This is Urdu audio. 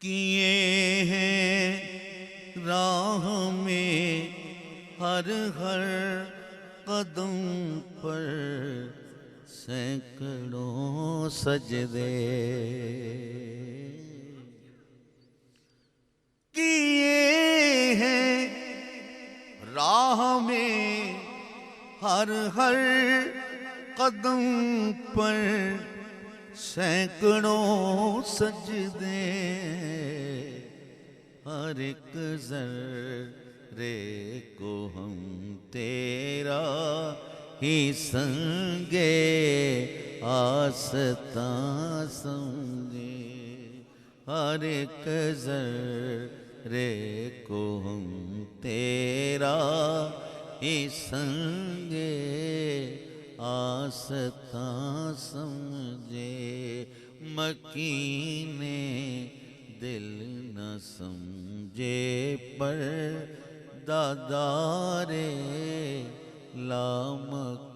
کیے ہیں راہ میں ہر ہر قدم پر سینکڑوں سجدے، کیے ہیں راہ میں ہر ہر قدم پر سینکڑوں سجدے، ہر ایک ذرے کو ہم تیرا ہی سنگے آستاں سمجھے، ہر ایک ذرے کو ہم تیرا ہی سنگے آستاں سمجھے، مکین دل نہ سمجھے پر دادارے لامک